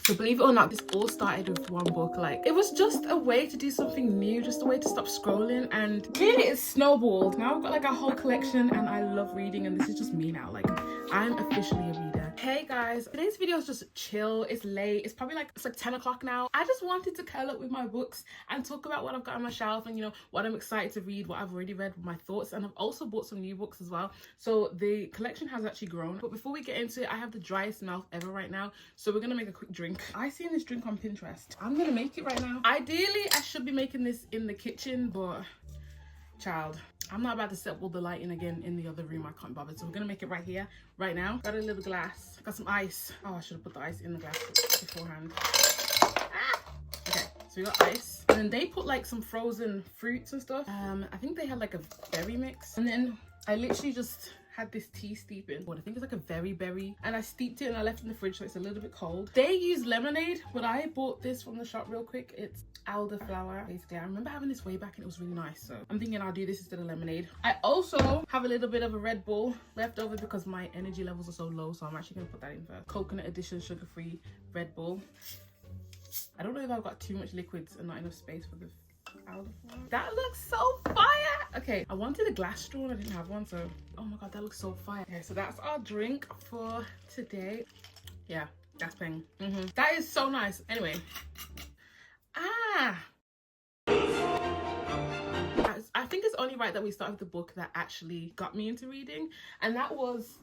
So believe it or not, this all started with one book. Like, it was just a way to do something new, just a way to stop scrolling, and really it's snowballed. Now I've got like a whole collection and I love reading, and this is just me now. Like, I'm officially a reader. Hey guys, today's video is just chill. It's late. It's probably like, it's like 10 o'clock now. I just wanted to curl up with my books and talk about what I've got on my shelf and, you know, what I'm excited to read, what I've already read, my thoughts, and I've also bought some new books as well. So the collection has actually grown. But before we get into it, I have the driest mouth ever right now. So we're gonna make a quick drink. I seen this drink on Pinterest. I'm gonna make it right now. Ideally, I should be making this in the kitchen, but child, I'm not about to set all the lighting again in the other room. I can't bother. So we're gonna make it right here, right now. Got a little glass. Got some ice. Oh, I should have put the ice in the glass beforehand. Okay, so we got ice. And then they put like some frozen fruits and stuff. I think they had like a berry mix. And then I literally just had this tea steeping. What I think is like a very berry, and I steeped it and I left it in the fridge so it's a little bit cold. They use lemonade, but I bought this from the shop real quick. It's elderflower. Basically, I remember having this way back and it was really nice, so I'm thinking I'll do this instead of lemonade. I also have a little bit of a Red Bull left over because my energy levels are so low, so I'm actually gonna put that in first. Coconut edition sugar-free Red Bull. I don't know if I've got too much liquids and not enough space for the elderflower. That looks so fire. Okay, I wanted a glass straw and I didn't have one, so oh my god, that looks so fire. Okay, so that's our drink for today. Yeah, that's peng. That is so nice. Anyway, I think it's only right that we start with the book that actually got me into reading, and that was,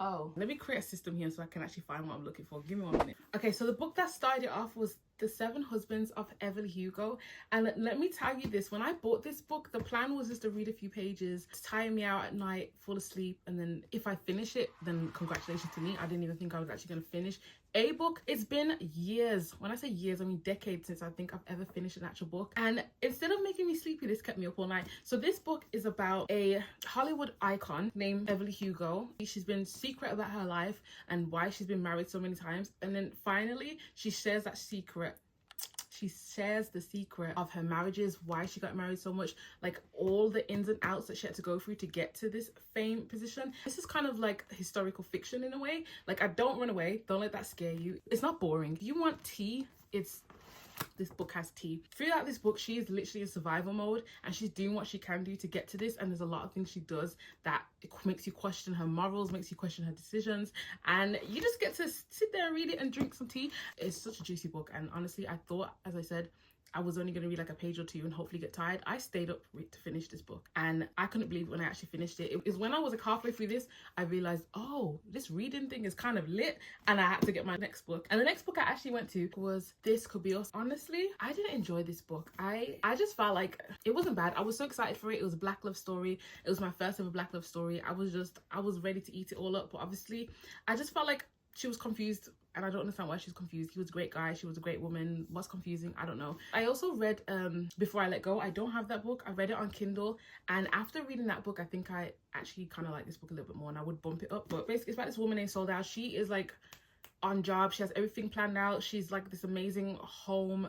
oh, let me create a system here so I can actually find what I'm looking for. Give me 1 minute. Okay, so the book that started it off was The 7 Husbands of Evelyn Hugo. And let me tell you this, when I bought this book, the plan was just to read a few pages, to tire me out at night, fall asleep, and then if I finish it, then congratulations to me. I didn't even think I was actually going to finish a book. It's been years. When I say years, I mean decades since I think I've ever finished an actual book. And instead of making me sleepy, this kept me up all night. So this book is about a Hollywood icon named Evelyn Hugo. She's been secret about her life and why she's been married so many times. And then finally, she shares that secret. She shares the secret of her marriages, why she got married so much, like all the ins and outs that she had to go through to get to this fame position. This is kind of like historical fiction in a way. Like, I don't run away. Don't let that scare you. It's not boring. If you want tea, this book has tea. Throughout this book, she is literally in survival mode and she's doing what she can do to get to this, and there's a lot of things she does that makes you question her morals, makes you question her decisions, and you just get to sit there and read it and drink some tea. It's such a juicy book, and honestly, I thought, as I said, I was only going to read like a page or two and hopefully get tired. I stayed up to finish this book, and I couldn't believe it when I actually finished it. It was when I was like halfway through this, I realized, oh, this reading thing is kind of lit, and I had to get my next book. And the next book I actually went to was This Could Be Us. Honestly, I didn't enjoy this book. I just felt like it wasn't bad. I was so excited for it. It was a black love story. It was my first ever black love story. I was ready to eat it all up, but obviously I just felt like she was confused, and I don't understand why she's confused. He was a great guy, she was a great woman. What's confusing? I don't know. I also read Before I Let Go. I don't have that book. I read it on Kindle, and after reading that book, I think I actually kind of like this book a little bit more, and I would bump it up. But basically, it's about this woman named Soledad. She is like on job. She has everything planned out. She's like this amazing home,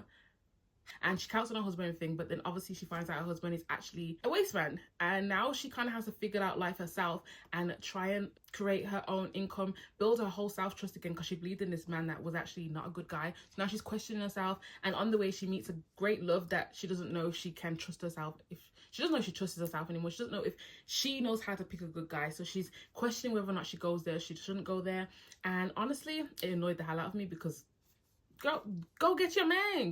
and she counts on her husband and everything, but then obviously she finds out her husband is actually a waste man, and now she kind of has to figure out life herself and try and create her own income, build her whole self-trust again, because she believed in this man that was actually not a good guy. So now she's questioning herself, and on the way she meets a great love that she doesn't know if she can trust herself, if she doesn't know if she trusts herself anymore. She doesn't know if she knows how to pick a good guy, so she's questioning whether or not she goes there, she shouldn't go there. And honestly, it annoyed the hell out of me, because go get your man,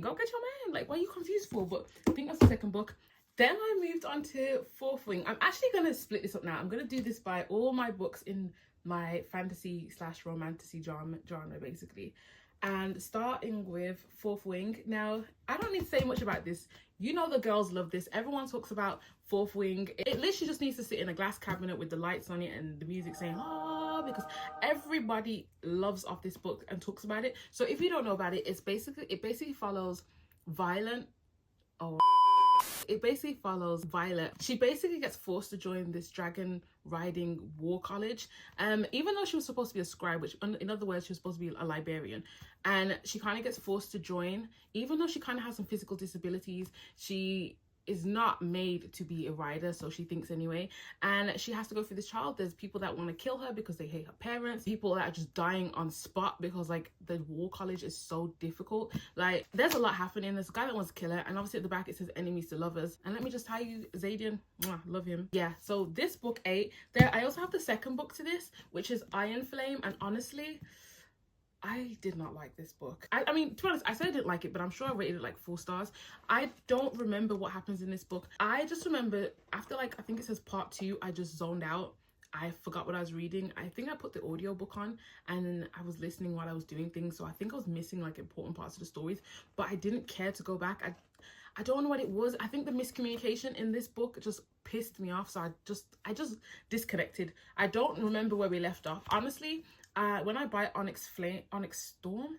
like, what are you confused for? But I think that's the second book. Then I moved on to Fourth Wing. I'm actually gonna split this up now. I'm gonna do this by all my books in my fantasy / romantasy genre basically, and starting with Fourth Wing. Now, I don't need to say much about this. You know, the girls love this. Everyone talks about Fourth Wing. It literally just needs to sit in a glass cabinet with the lights on it and the music saying ah, because everybody loves off this book and talks about it. So if you don't know about it, it basically follows Violet. It basically follows Violet. She basically gets forced to join this dragon riding war college, even though she was supposed to be a scribe, which in other words, she was supposed to be a librarian, and she kind of gets forced to join, even though she kind of has some physical disabilities. She is not made to be a rider, so she thinks anyway, and she has to go through this trial. There's people that want to kill her because they hate her parents, people that are just dying on spot because like the war college is so difficult. Like there's a lot happening. There's a guy that wants to kill her, and obviously at the back it says enemies to lovers, and let me just tell you, Zadian, mwah, love him. Yeah, so this book 8 there. I also have the second book to this, which is Iron Flame, and honestly I did not like this book. I mean, to be honest, I said I didn't like it, but I'm sure I rated it like 4 stars. I don't remember what happens in this book. I just remember after like, I think it says part 2, I just zoned out. I forgot what I was reading. I think I put the audiobook on and I was listening while I was doing things. So I think I was missing like important parts of the stories, but I didn't care to go back. I don't know what it was. I think the miscommunication in this book just pissed me off. So I just disconnected. I don't remember where we left off. Honestly, when I buy Onyx Storm,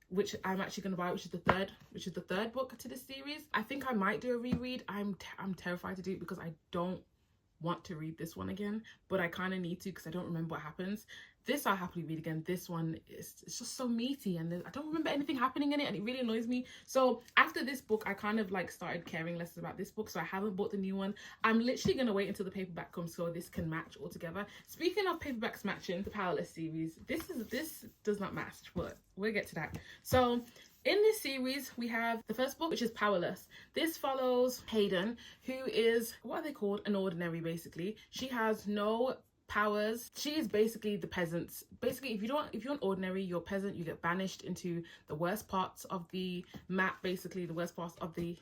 which I'm actually going to buy, which is the third book to this series, I think I might do a reread. I'm terrified to do it because I don't want to read this one again, but I kind of need to because I don't remember what happens. This I'll happily read again. This one it's just so meaty, and I don't remember anything happening in it, and it really annoys me. So after this book, I kind of like started caring less about this book, so I haven't bought the new one. I'm literally gonna wait until the paperback comes so this can match all together. Speaking of paperbacks matching, the Powerless series, this does not match, but we'll get to that. So in this series, we have the first book, which is Powerless. This follows Hayden, who is, what are they called? An ordinary, basically. She has no powers. She is basically the peasants. Basically, if you're an ordinary, you're a peasant, you get banished into the worst parts of the map, basically the worst parts of the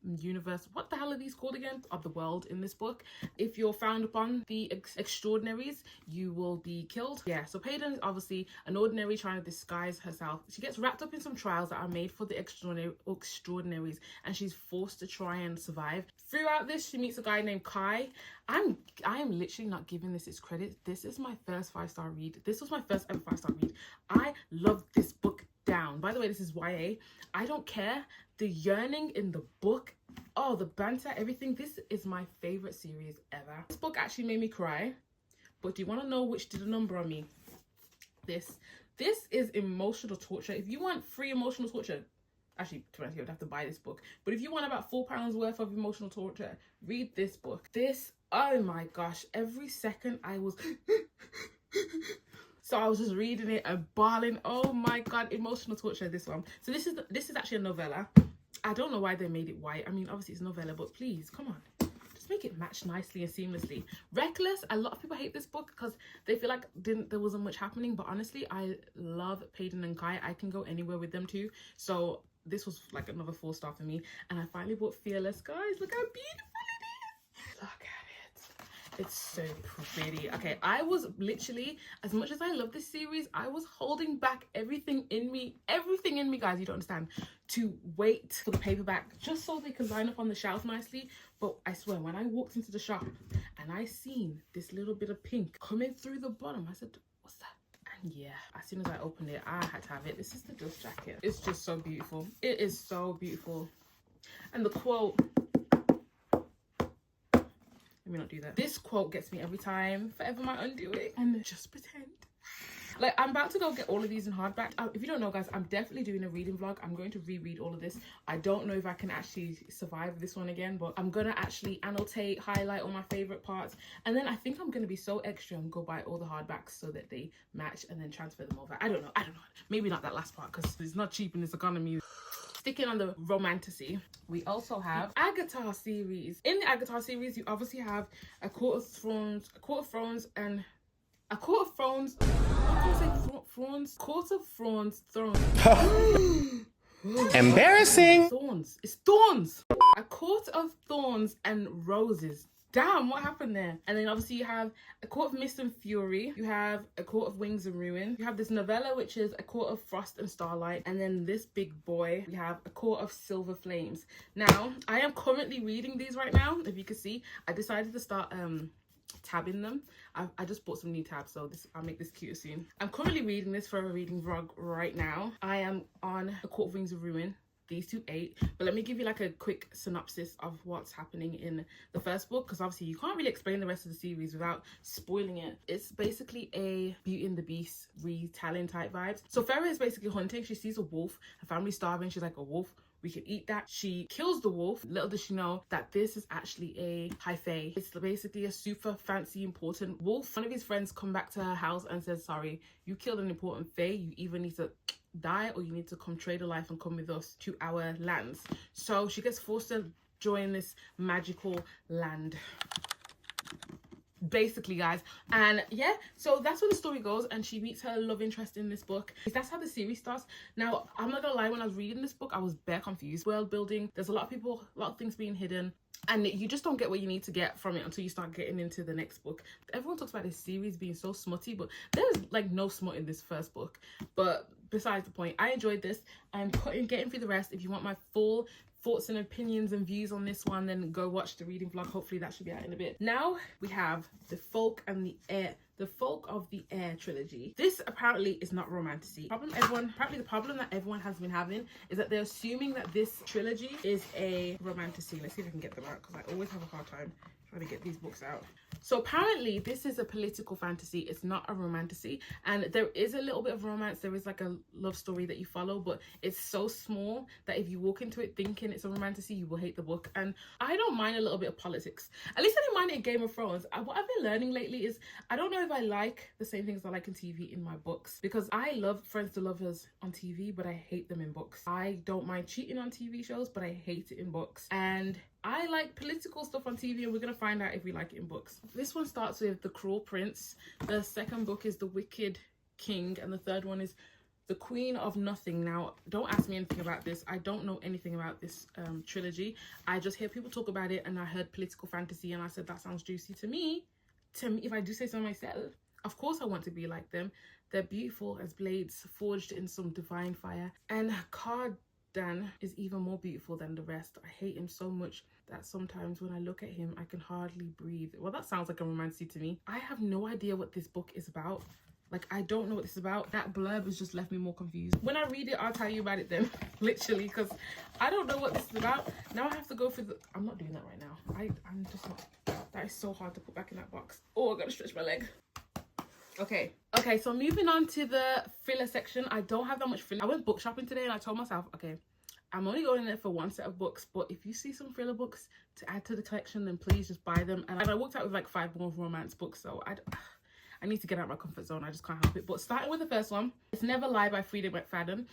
universe, what the hell are these called again, of the world in this book. If you're found upon the extraordinaries, you will be killed. Yeah, so Payton is obviously an ordinary trying to disguise herself. She gets wrapped up in some trials that are made for the extraordinaries, and she's forced to try and survive. Throughout this, she meets a guy named Kai. I am literally not giving this its credit. This is my first 5-star read. This was my first ever 5-star read. I love this book down. By the way, this is YA. I don't care. The yearning in the book, oh, the banter, everything. This is my favorite series ever. This book actually made me cry. But do you want to know which did a number on me? This is emotional torture. If you want free emotional torture, actually, to be honest, you would have to buy this book. But if you want about £4 worth of emotional torture, read this book. This, oh my gosh, every second I was so I was just reading it and bawling. Oh my god, emotional torture, this one. So this is actually a novella. I don't know why they made it white. I mean, obviously it's a novella, but please, come on. Just make it match nicely and seamlessly. Reckless, a lot of people hate this book because they feel like there wasn't much happening. But honestly, I love Payton and Kai. I can go anywhere with them too. So this was like another 4-star for me. And I finally bought Fearless. Guys, look how beautiful it is. Look at it. It's so pretty. Okay, I was literally, as much as I love this series, I was holding back everything in me, guys, you don't understand, to wait for the paperback just so they could line up on the shelf nicely. But I swear, when I walked into the shop and I seen this little bit of pink coming through the bottom, I said, what's that? And yeah, as soon as I opened it, I had to have it. This is the dust jacket. It's just so beautiful. It is so beautiful. And the quote, let me not do that. This quote gets me every time. Forever my undoing. And just pretend. Like, I'm about to go get all of these in hardback. If you don't know, guys, I'm definitely doing a reading vlog. I'm going to reread all of this. I don't know if I can actually survive this one again, but I'm going to actually annotate, highlight all my favorite parts. And then I think I'm going to be so extra and go buy all the hardbacks so that they match and then transfer them over. I don't know. Maybe not that last part because it's not cheap in this economy. Sticking on the Romantasy, we also have Agatha series. In the Agatha series, you obviously have a Court of Thrones, and a Court of Thrones. Court of Thrones. Embarrassing. Thorns. It's thorns. A Court of Thorns and Roses. Damn, what happened there? And then obviously you have A Court of Mist and Fury. You have A Court of Wings and Ruin. You have this novella, which is A Court of Frost and Starlight. And then this big boy, we have A Court of Silver Flames. Now, I am currently reading these right now. If you can see, I decided to start tabbing them. I just bought some new tabs, so I'll make this cuter soon. I'm currently reading this for a reading vlog right now. I am on A Court of Wings and Ruin. These 2 8, but let me give you like a quick synopsis of what's happening in the first book, because obviously you can't really explain the rest of the series without spoiling it. It's basically a Beauty and the Beast retelling type vibes. So Farrah is basically hunting. She sees a wolf, her family's starving. She's like, a wolf, we can eat that. She kills the wolf. Little does she know that this is actually a high fae. It's basically a super fancy important wolf. One of his friends come back to her house and says, sorry, you killed an important fae. You either need to die or you need to come trade a life and come with us to our lands. So she gets forced to join this magical land, basically, guys. And yeah, so that's where the story goes, and she meets her love interest in this book. That's how the series starts. Now, I'm not gonna lie, when I was reading this book, I was bare confused. World building, there's a lot of people, a lot of things being hidden, and you just don't get what you need to get from it until you start getting into the next book. Everyone talks about this series being so smutty, but there's like no smut in this first book. But besides the point, I enjoyed this. I'm getting through the rest. If you want my full thoughts and opinions and views on this one, then go watch the reading vlog. Hopefully that should be out in a bit. Now we have the Folk of the Air trilogy. This apparently is not Romantasy. Apparently the problem that everyone has been having is that they're assuming that this trilogy is a Romantasy. Let's see if I can get them out, because I always have a hard time trying to get these books out. So apparently this is a political fantasy. It's not a romantasy, and there is a little bit of romance. There is like a love story that you follow, but it's so small that if you walk into it thinking it's a romantasy, you will hate the book. And I don't mind a little bit of politics. At least I didn't mind it in Game of Thrones. What I've been learning lately is I don't know if I like the same things I like in TV in my books, because I love Friends to Lovers on TV, but I hate them in books. I don't mind cheating on TV shows, but I hate it in books. And I like political stuff on TV, and we're gonna find out if we like it in books. This one starts with The Cruel Prince. The second book is The Wicked King, and the third one is The Queen of Nothing. Now, don't ask me anything about this. I don't know anything about this trilogy. I just hear people talk about it, and I heard political fantasy, and I said that sounds juicy to me. If I do say so myself, of course I want to be like them. They're beautiful as blades forged in some divine fire, and Dan is even more beautiful than the rest. I hate him so much that sometimes when I look at him, I can hardly breathe. Well, that sounds like a romantasy to me. I have no idea what this book is about. Like, I don't know what this is about. That blurb has just left me more confused. When I read it, I'll tell you about it then, literally, because I don't know what this is about. Now I have to go through the... I'm not doing that right now. I'm just not... That is so hard to put back in that box. Oh, I gotta stretch my leg. Okay, so moving on to the filler section. I don't have that much filler. I went book shopping today, and I told myself, okay, I'm only going there for one set of books, but if you see some thriller books to add to the collection, then please just buy them. And I walked out with like 5 more romance books, so I need to get out of my comfort zone. I just can't help it. But starting with the first one, It's Never Lie by Frida McFadden.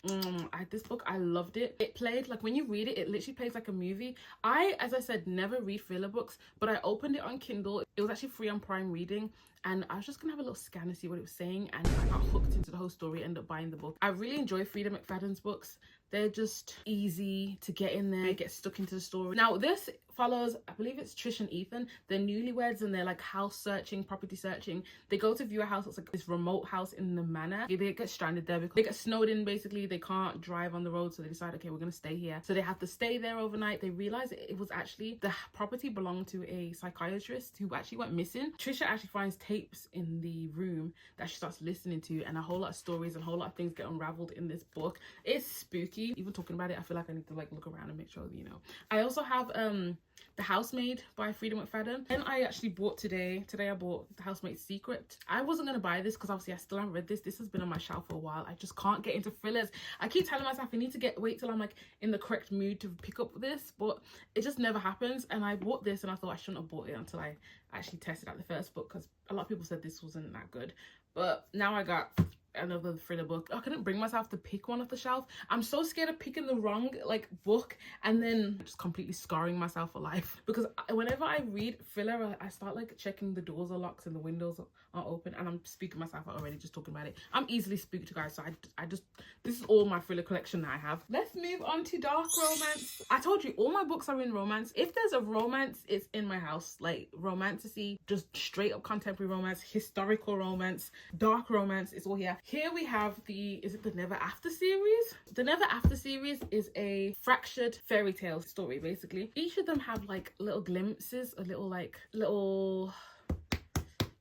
This book, I loved it. It played, like, when you read it, it literally plays like a movie. As I said, never read thriller books, but I opened it on Kindle. It was actually free on Prime Reading, and I was just gonna have a little scan to see what it was saying, and I got hooked into the whole story, ended up buying the book. I really enjoy Frida McFadden's books. They're just easy to get in there, get stuck into the story. Now, this follows, I believe it's Trish and Ethan. They're newlyweds, and they're like house searching, property searching. They go to view a house. It's like this remote house in the manor. They get stranded there because they get snowed in, basically. They can't drive on the road, so they decide, okay, we're gonna stay here. So they have to stay there overnight. They realize it was actually, the property belonged to a psychiatrist who actually went missing. Trisha actually finds tapes in the room that she starts listening to, and a whole lot of stories and a whole lot of things get unraveled in this book. It's spooky. Even talking about it, I feel like I need to like look around and make sure, you know. I also have The Housemaid by Frida McFadden, and I actually bought today I bought The Housemaid's Secret. I wasn't gonna buy this because obviously I still haven't read this. This has been on my shelf for a while. I just can't get into thrillers. I keep telling myself I need to wait till I'm like in the correct mood to pick up this, but it just never happens. And I bought this, and I thought I shouldn't have bought it until I actually tested out the first book, because a lot of people said this wasn't that good. But now I got another thriller book. I couldn't bring myself to pick one off the shelf. I'm so scared of picking the wrong like book and then just completely scarring myself for life, because whenever I read thriller, I start like checking the doors are locked and the windows are open, and I'm speaking myself out already just talking about it. I'm easily spooked, guys, so I just this is all my thriller collection that I have. Let's move on to dark romance. I told you all my books are in romance. If there's a romance, it's in my house. Like romantasy, just straight up contemporary romance, historical romance, dark romance, it's all here. Here we have is it the Never After series? The Never After series is a fractured fairy tale story, basically. Each of them have like little glimpses, little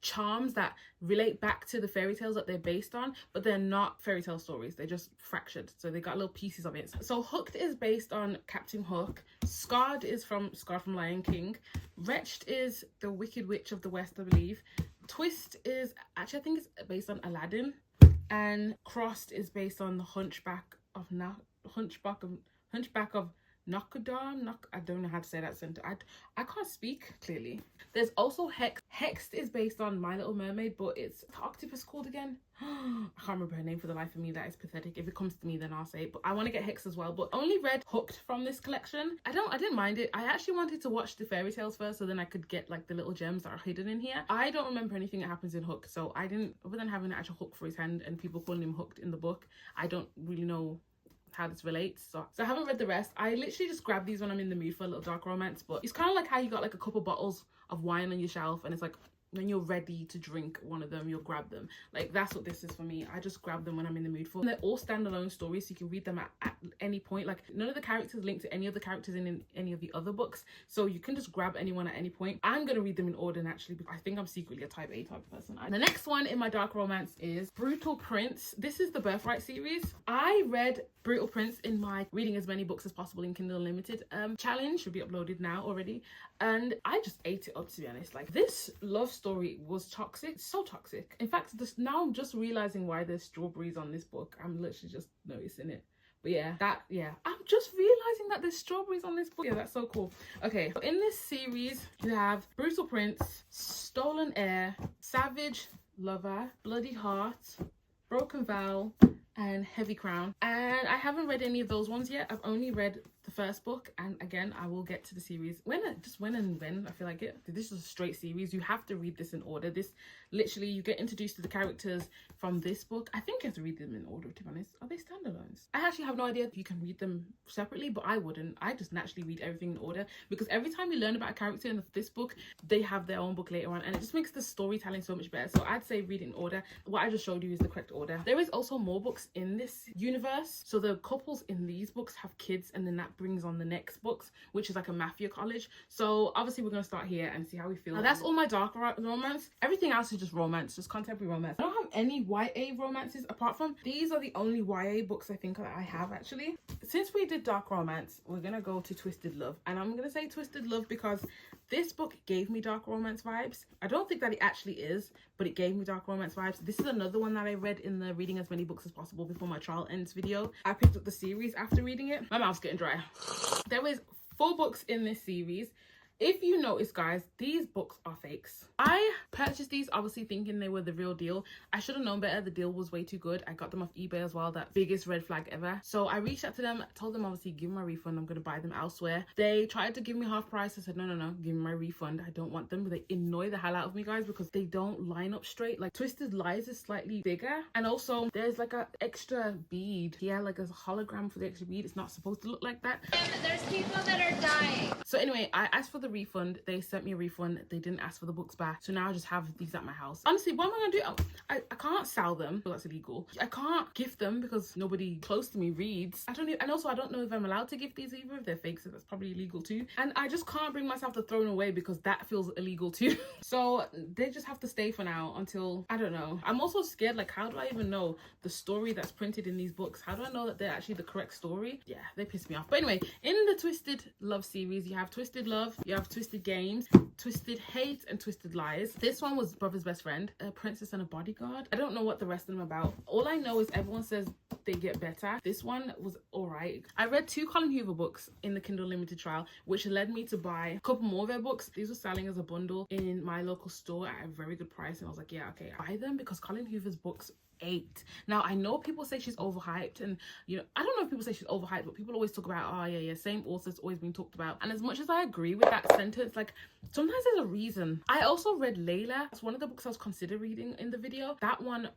charms that relate back to the fairy tales that they're based on, but they're not fairy tale stories. They're just fractured, so they got little pieces of it. So Hooked is based on Captain Hook. Scarred from Lion King. Wretched is The Wicked Witch of the West, I believe. Twist is actually, I think it's based on Aladdin. And Crossed is based on the Hunchback of Hunchback of Nokudam. I don't know how to say that sentence. I can't speak clearly. There's also Hex. Hex is based on My Little Mermaid, but it's the octopus called again. I can't remember her name for the life of me. That is pathetic. If it comes to me, then I'll say it. But I want to get Hex as well. But only read Hooked from this collection. I didn't mind it. I actually wanted to watch the fairy tales first, so then I could get like the little gems that are hidden in here. I don't remember anything that happens in Hook, so I didn't. Other than having an actual hook for his hand and people calling him Hooked in the book, I don't really know how this relates, so I haven't read the rest. I literally just grab these when I'm in the mood for a little dark romance, but it's kind of like how you got like a couple bottles of wine on your shelf, and it's like when you're ready to drink one of them, you'll grab them. Like, that's what this is for me. I just grab them when I'm in the mood for them. They're all standalone stories, so you can read them at any point. Like, none of the characters link to any of the characters in any of the other books, so you can just grab anyone at any point. I'm gonna read them in order naturally, because I think I'm secretly a type A type of person. The next one in my dark romance is Brutal Prince. This is the Birthright series. I read Brutal Prince in my reading as many books as possible in Kindle Unlimited challenge. Should be uploaded now already, and I just ate it up, to be honest. Like, this love story was toxic, so toxic. In fact, now I'm just realizing why there's strawberries on this book. I'm literally just noticing it. But yeah, I'm just realizing that there's strawberries on this book. Yeah, that's so cool. Okay, so in this series you have Brutal Prince, Stolen Heir, Savage Lover, Bloody Heart, Broken Vow, and Heavy Crown. And I haven't read any of those ones yet. I've only read the first book, and again, I will get to the series when I feel like it. This is a straight series. You have to read this in order. This literally, you get introduced to the characters from this book. I think you have to read them in order, to be honest. Are they standalones? I actually have no idea if you can read them separately, but I wouldn't. I just naturally read everything in order, because every time you learn about a character in this book, they have their own book later on, and it just makes the storytelling so much better. So I'd say read in order. What I just showed you is the correct order. There is also more books in this universe. So the couples in these books have kids, and then that brings on the next books, which is like a mafia college. So obviously we're gonna start here and see how we feel. Now, that's all my dark romance. Everything else is just romance, just contemporary romance. I don't have any YA romances apart from these. Are the only YA books I think that I have actually. Since we did dark romance, we're gonna go to Twisted Love, and I'm gonna say Twisted Love because this book gave me dark romance vibes. I don't think that it actually is, but it gave me dark romance vibes. This is another one that I read in the reading as many books as possible before my trial ends video. I picked up the series after reading it. My mouth's getting dry. There is 4 books in this series. If you notice, guys, these books are fakes. I purchased these obviously thinking they were the real deal. I should have known better. The deal was way too good. I got them off eBay as well. That biggest red flag ever. So I reached out to them, told them obviously give me my refund. I'm going to buy them elsewhere. They tried to give me half price. I said, no, give me my refund. I don't want them. But they annoy the hell out of me, guys, because they don't line up straight. Like, Twisted Lies is slightly bigger. And also there's like an extra bead. Yeah, like a hologram for the extra bead. It's not supposed to look like that. There's people that are dying. So anyway, I asked for the refund. They sent me a refund. They didn't ask for the books back, so now I just have these at my house. Honestly, what am I gonna do? I can't sell them because that's illegal. I can't gift them because nobody close to me reads. I don't know if I'm allowed to gift these either if they're fake, so that's probably illegal too. And I just can't bring myself to throw them away because that feels illegal too. So they just have to stay for now until, I don't know. I'm also scared, like, how do I even know the story that's printed in these books? How do I know that they're actually the correct story? Yeah, they piss me off. But anyway, in the Twisted Love series, you have Twisted Love, you have Twisted Games, Twisted Hate, and Twisted Lies. This one was Brother's Best Friend, A Princess and a Bodyguard. I don't know what the rest of them are about. All I know is everyone says they get better. This one was alright. I read 2 Colin Hoover books in the Kindle Limited trial, which led me to buy a couple more of their books. These were selling as a bundle in my local store at a very good price, and I was like, yeah, okay, buy them because Colin Hoover's books 8. Now, I know people say she's overhyped, and you know, I don't know if people say she's overhyped, but people always talk about, oh yeah, same author's always been talked about. And as much as I agree with that sentence, like, sometimes there's a reason. I also read Layla. It's one of the books I was considering reading in the video. That one,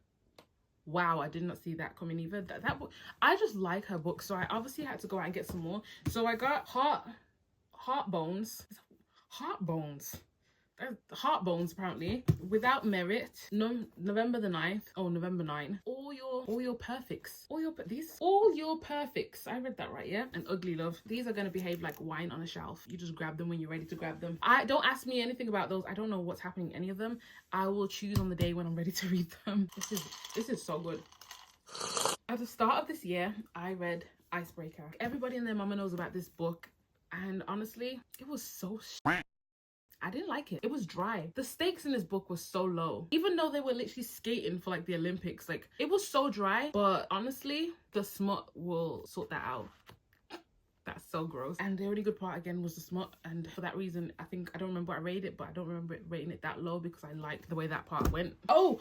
wow, I did not see that coming either. That book, I just like her book, so I obviously had to go out and get some more. So I got Heartbones, apparently, Without Merit, November the 9th. Oh, November 9. All your perfects. All your perfects. I read that right, yeah? And Ugly Love. These are going to behave like wine on a shelf. You just grab them when you're ready to grab them. Don't ask me anything about those. I don't know what's happening in any of them. I will choose on the day when I'm ready to read them. This is so good. At the start of this year, I read Icebreaker. Everybody and their mama knows about this book, and honestly, it was so I didn't like it. It was dry. The stakes in this book was so low. Even though they were literally skating for like the Olympics, like, it was so dry. But honestly, the smut will sort that out. That's so gross. And the only good part again was the smut, and for that reason I think I don't remember what I rated it, but I don't remember rating it that low because I liked the way that part went. Oh,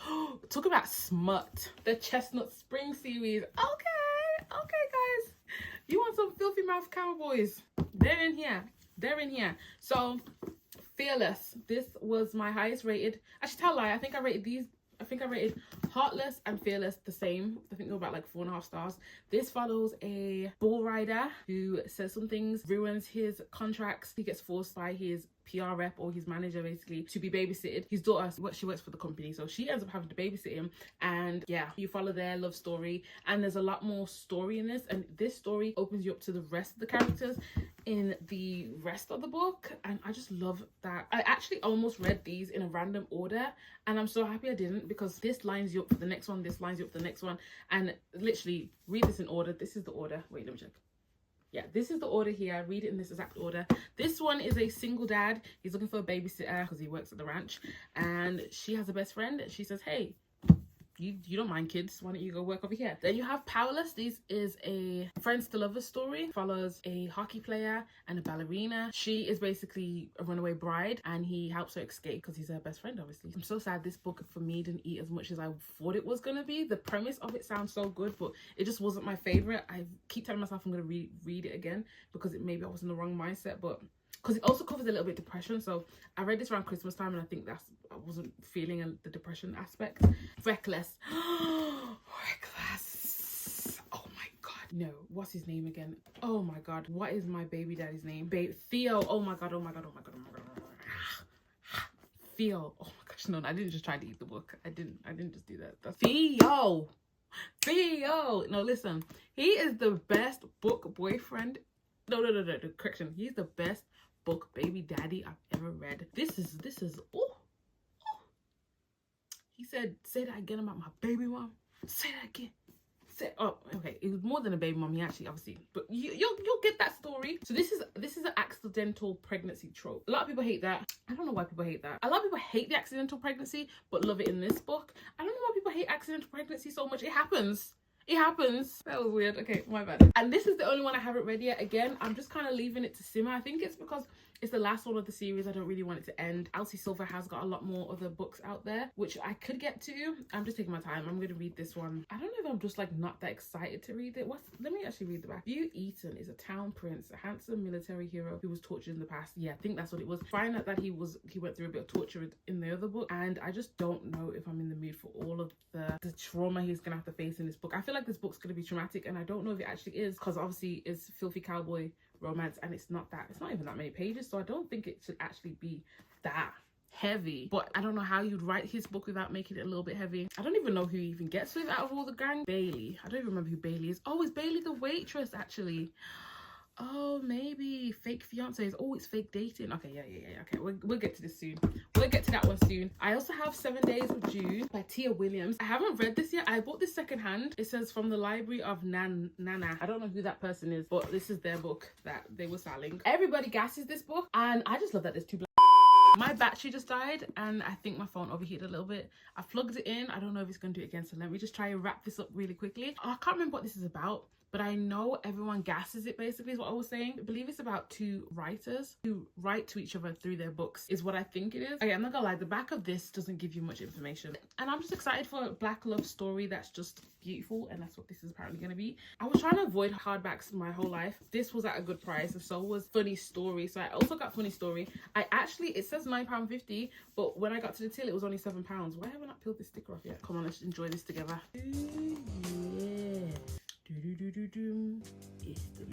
talk about smut, the Chestnut Spring series. Okay guys, you want some filthy mouth cowboys? They're in here. So Fearless, this was my highest rated. I should tell a lie, I think I rated Heartless and Fearless the same. I think they were about like 4.5 stars. This follows a bull rider who says some things, ruins his contracts. He gets forced by his PR rep or his manager basically to be babysitted. His daughter, she works for the company, so she ends up having to babysit him. And yeah, you follow their love story, and there's a lot more story in this, and this story opens you up to the rest of the characters in the rest of the book. And I just love that. I actually almost read these in a random order, and I'm so happy I didn't, because this lines you up for the next one, this lines you up for the next one, and literally read this in order. This is the order. Wait, let me check. Yeah, this is the order here. Read it in this exact order. This one is a single dad. He's looking for a babysitter because he works at the ranch, and she has a best friend. She says, hey, you don't mind kids, why don't you go work over here? Then you have Powerless. This is a friends to lovers story. Follows a hockey player and a ballerina. She is basically a runaway bride, and he helps her escape because he's her best friend, obviously. I'm so sad this book for me didn't eat as much as I thought it was gonna be. The premise of it sounds so good, but it just wasn't my favorite. I keep telling myself I'm gonna read it again because maybe I was in the wrong mindset, but because it also covers a little bit of depression. So I read this around Christmas time, and I think I wasn't feeling the depression aspect. Reckless. Reckless. Oh my god. No, what's his name again? Oh my god, what is my baby daddy's name? Theo. Oh my god. Theo. Oh my gosh, no, I didn't just try to eat the book. I didn't just do that. That's Theo. No, listen. He is the best book boyfriend. No, correction. He's the best book baby daddy I've ever read. This is oh. He said, say that again about my baby mom. Say that again. Oh, okay. It was more than a baby mom. He actually, obviously, but you'll get that story. So this is an accidental pregnancy trope. A lot of people hate that. I don't know why people hate that. A lot of people hate the accidental pregnancy, but love it in this book. I don't know why people hate accidental pregnancy so much. It happens. That was weird. Okay, my bad. And this is the only one I haven't read yet. Again, I'm just kind of leaving it to simmer. I think it's because it's the last one of the series. I don't really want it to end. Elsie Silver has got a lot more other books out there, which I could get to. I'm just taking my time. I'm going to read this one. I don't know if I'm just like not that excited to read it. Let me actually read the back. View Eaton is a town prince, a handsome military hero who was tortured in the past. Yeah, I think that's what it was. Find out that he went through a bit of torture in the other book, and I just don't know if I'm in the mood for all of the trauma he's gonna have to face in this book. I feel like this book's gonna be traumatic, and I don't know if it actually is, because obviously it's filthy cowboy romance, and it's not even that many pages, so I don't think it should actually be that heavy. But I don't know how you'd write his book without making it a little bit heavy. I don't even know who he even gets with out of all the gang. Bailey. I don't even remember who Bailey is. Oh, is Bailey the waitress actually? Oh, maybe fake fiancés. Oh, it's fake dating. Okay, yeah. Okay, we'll get to this soon. We'll get to that one soon. I also have 7 Days of June by Tia Williams. I haven't read this yet. I bought this secondhand. It says from the library of Nana. I don't know who that person is, but this is their book that they were selling. Everybody gasses this book, and I just love that there's two. My battery just died, and I think my phone overheated a little bit. I plugged it in. I don't know if it's going to do it again, so let me just try and wrap this up really quickly. I can't remember what this is about, but I know everyone gasses it, basically, is what I was saying. I believe it's about two writers who write to each other through their books, is what I think it is. Okay, I'm not gonna lie, the back of this doesn't give you much information. And I'm just excited for a black love story that's just beautiful, and that's what this is apparently gonna be. I was trying to avoid hardbacks my whole life. This was at a good price, and so was Funny Story. So I also got Funny Story. It says £9.50, but when I got to the till, it was only £7. Why haven't I peeled this sticker off yet? Come on, let's enjoy this together. Ooh, yeah. It's the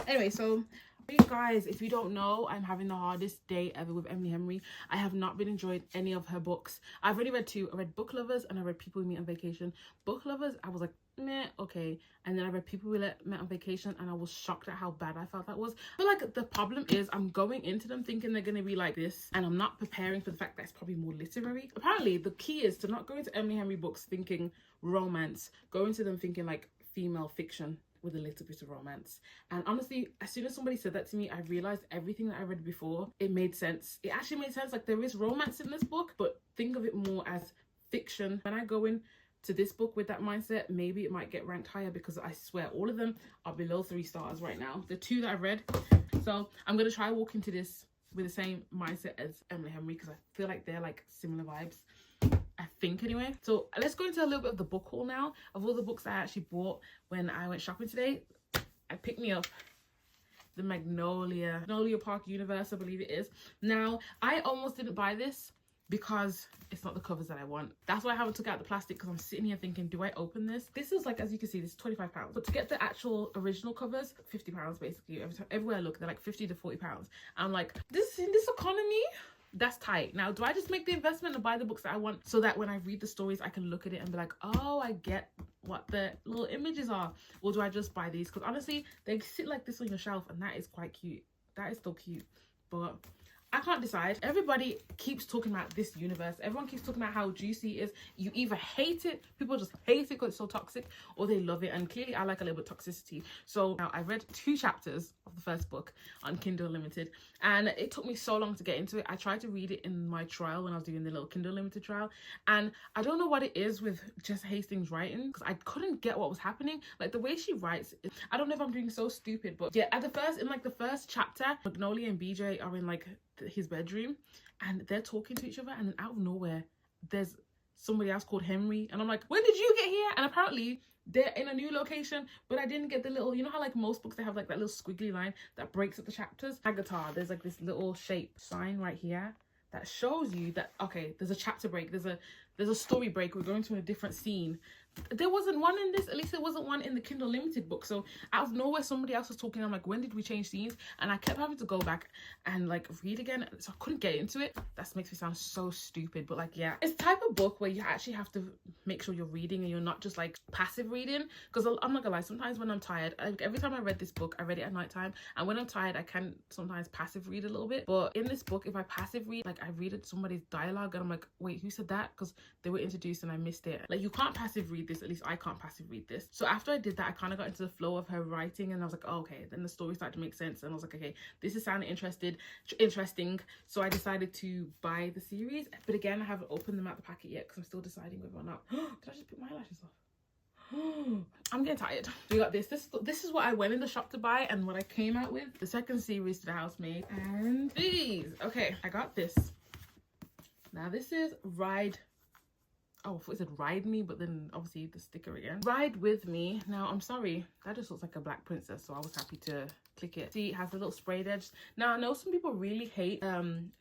Anyway, so you guys, if you don't know, I'm having the hardest day ever with Emily Henry. I have not been enjoying any of her books. I've already read two. I read Book Lovers and I read People We Meet on Vacation. Book Lovers, I was like, meh, okay. And then I read People We Met on Vacation, and I was shocked at how bad I felt that was. But like, the problem is I'm going into them thinking they're going to be like this, and I'm not preparing for the fact that it's probably more literary. Apparently, the key is to not go into Emily Henry books thinking romance. Go into them thinking like female fiction with a little bit of romance. And honestly, as soon as somebody said that to me, I realized everything that I read before, it made sense. It actually made sense. Like, there is romance in this book, but think of it more as fiction. When I go in to this book with that mindset, maybe it might get ranked higher, because I swear all of them are below 3 stars right now, the 2 that I've read. So I'm gonna try walk into this with the same mindset as Emily Henry, because I feel like they're like similar vibes, I think, anyway. So let's go into a little bit of the book haul now. Of all the books I actually bought when I went shopping today, I picked me up the Magnolia Park Universe, I believe it is. Now, I almost didn't buy this because it's not the covers that I want. That's why I haven't took out the plastic, because I'm sitting here thinking, do I open this? This is like, as you can see, this is £25. But to get the actual original covers, £50 basically. Everywhere I look, they're like 50 to 40 pounds. I'm like, this in this economy, that's tight. Now, do I just make the investment and buy the books that I want, so that when I read the stories, I can look at it and be like, oh, I get what the little images are? Or do I just buy these? Because honestly, they sit like this on your shelf, and that is quite cute. That is still cute. But I can't decide. Everybody keeps talking about this universe. Everyone keeps talking about how juicy it is. You either hate it, people just hate it because it's so toxic, or they love it. And clearly I like a little bit of toxicity. So now I read 2 chapters of the first book on Kindle Unlimited, and it took me so long to get into it. I tried to read it in my trial when I was doing the little Kindle Unlimited trial, and I don't know what it is with Jess Hastings writing, because I couldn't get what was happening. Like the way she writes, I don't know if I'm doing so stupid, but yeah, in the first chapter, Magnolia and BJ are in like his bedroom, and they're talking to each other, and then out of nowhere there's somebody else called Henry, and I'm like, when did you get here? And apparently they're in a new location, but I didn't get the little, you know how like most books they have like that little squiggly line that breaks up the chapters. Agatha, there's like this little shape sign right here that shows you that, okay, there's a chapter break, there's a story break, we're going to a different scene. There wasn't one in this, at least there wasn't one in the Kindle Limited book. So out of nowhere somebody else was talking. I'm like, when did we change scenes? And I kept having to go back and like read again, so I couldn't get into it. That makes me sound so stupid, but like, yeah, it's the type of book where you actually have to make sure you're reading and you're not just like passive reading. Because I'm not gonna lie, sometimes when I'm tired, like every time I read this book, I read it at night time, and when I'm tired I can sometimes passive read a little bit. But in this book, if I passive read, like I read somebody's dialogue and I'm like, wait, who said that? Because they were introduced and I missed it. Like, you can't passive read this, at least I can't passive read this. So after I did that, I kind of got into the flow of her writing, and I was like, oh, okay, then the story started to make sense, and I was like, okay, this is sounding interesting. So I decided to buy the series, but again, I haven't opened them out the packet yet because I'm still deciding whether or not. Did I just put my eyelashes off? I'm getting tired. We got this is what I went in the shop to buy, and what I came out with, the second series to the housemaid. And these, okay, I got this. Now this is Ride, oh, I thought it said Ride Me, but then obviously the sticker again. Ride With Me. Now, I'm sorry, that just looks like a black princess, so I was happy to click it. See, it has the little sprayed edge. Now, I know some people really hate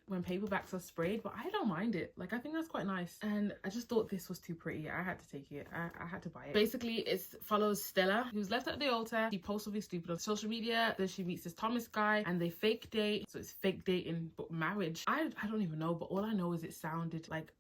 when paperbacks are sprayed, but I don't mind it. Like, I think that's quite nice. And I just thought this was too pretty. I had to take it. I had to buy it. Basically, it follows Stella, who's left at the altar. She posts something stupid on social media. Then she meets this Thomas guy, and they fake date. So it's fake dating, but marriage. I don't even know, but all I know is it sounded like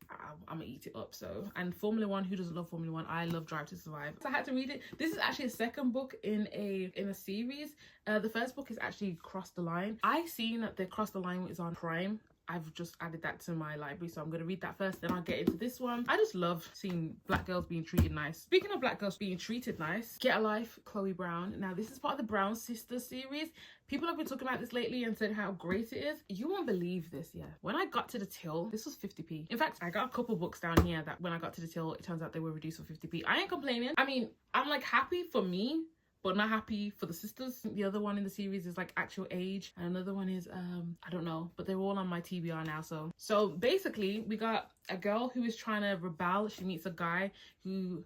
I'm gonna eat it up. So, and Formula One, who doesn't love Formula One? I love Drive to Survive. So I had to read it. This is actually a second book in a series. The first book is actually Cross the Line. I seen that the Cross the Line is on Prime. I've just added that to my library, so I'm going to read that first, then I'll get into this one. I just love seeing black girls being treated nice. Speaking of black girls being treated nice, Get a Life, Chloe Brown. Now, this is part of the Brown Sisters series. People have been talking about this lately and said how great it is. You won't believe this, yeah. When I got to the till, this was 50p. In fact, I got a couple books down here that when I got to the till, it turns out they were reduced for 50p. I ain't complaining. I mean, I'm like happy for me, but not happy for the sisters. The other one in the series is like Actual Age, and another one is I don't know, but they're all on my TBR now. So basically, we got a girl who is trying to rebel. She meets a guy who,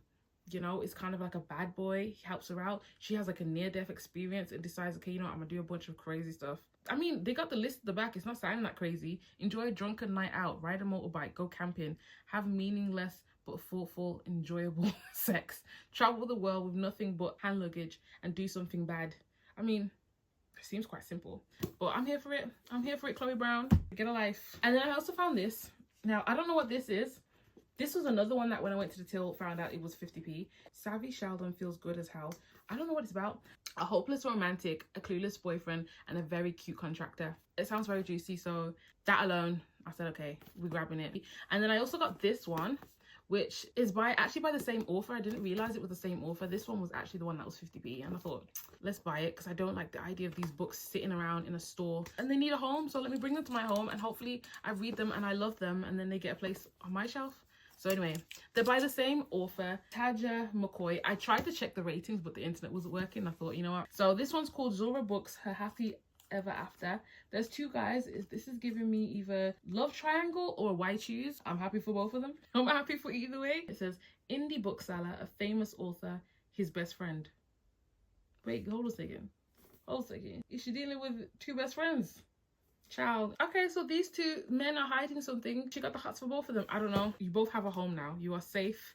you know, is kind of like a bad boy. He helps her out. She has like a near-death experience and decides, okay, you know what, I'm gonna do a bunch of crazy stuff. I mean, they got the list at the back. It's not sounding that crazy. Enjoy a drunken night out, ride a motorbike, go camping, have meaningless but thoughtful, enjoyable sex, travel the world with nothing but hand luggage, and do something bad. I mean, it seems quite simple, but I'm here for it. I'm here for it, Chloe Brown. Get a life. And then I also found this. Now, I don't know what this is. This was another one that when I went to the till, found out it was 50p. Savvy Sheldon feels good as hell. I don't know what it's about. A hopeless romantic, a clueless boyfriend, and a very cute contractor. It sounds very juicy, so that alone, I said, okay, we're grabbing it. And then I also got this one, which is actually by the same author. I didn't realize it was the same author. This one was actually the one that was 50p, and I thought, let's buy it, because I don't like the idea of these books sitting around in a store and they need a home. So let me bring them to my home, and hopefully I read them and I love them, and then they get a place on my shelf. So anyway, they're by the same author, Taja McCoy. I tried to check the ratings, but the internet wasn't working. I thought, you know what? So this one's called Zora Books, Her Happy Ever After. There's two guys. This is giving me either love triangle or why choose. I'm happy for both of them. I'm happy for either way. It says, indie bookseller, a famous author, his best friend. Wait, hold a second. Hold a second. Is she dealing with two best friends? Child. Okay, so these two men are hiding something. She got the hearts for both of them. I don't know. You both have a home now. You are safe.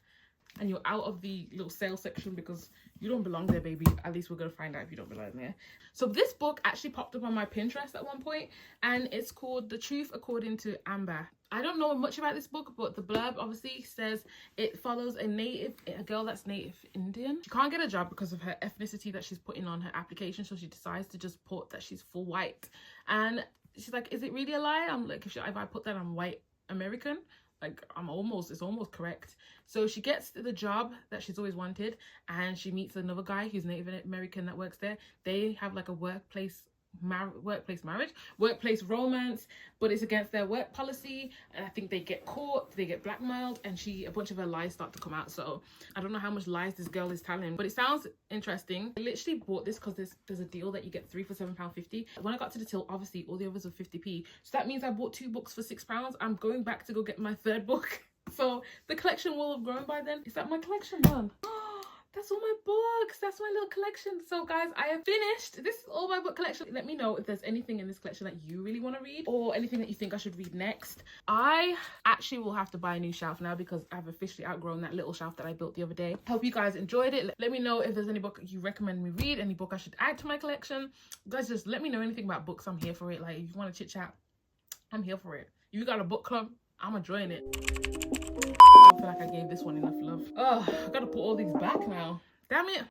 And you're out of the little sale section because you don't belong there, baby. At least we're going to find out if you don't belong there. So this book actually popped up on my Pinterest at one point. And it's called The Truth According to Amber. I don't know much about this book, but the blurb obviously says it follows a girl that's native Indian. She can't get a job because of her ethnicity that she's putting on her application. So she decides to just put that she's full white. And she's like, is it really a lie? I'm like, if I put that I'm white American, like it's almost correct. So she gets the job that she's always wanted, and she meets another guy who's Native American that works there. They have like a workplace romance, but it's against their work policy, and I think they get caught, they get blackmailed, and a bunch of her lies start to come out. So I don't know how much lies this girl is telling, but it sounds interesting. I literally bought this because there's a deal that you get 3 for £7.50. When I got to the till, obviously all the others were 50p, so that means I bought 2 books for £6. I'm going back to go get my 3rd book. So the collection will have grown by then. Is that my collection done? That's all my books. That's my little collection. So guys, I have finished. This is all my book collection. Let me know if there's anything in this collection that you really want to read, or anything that you think I should read next. I actually will have to buy a new shelf now because I've officially outgrown that little shelf that I built the other day. Hope you guys enjoyed it. Let me know if there's any book you recommend me read, any book I should add to my collection. Guys, just let me know anything about books. I'm here for it. Like, if you want to chit chat, I'm here for it. You got a book club, I'm enjoying it. I feel like I gave this one enough love. Oh, I gotta put all these back now. Damn it.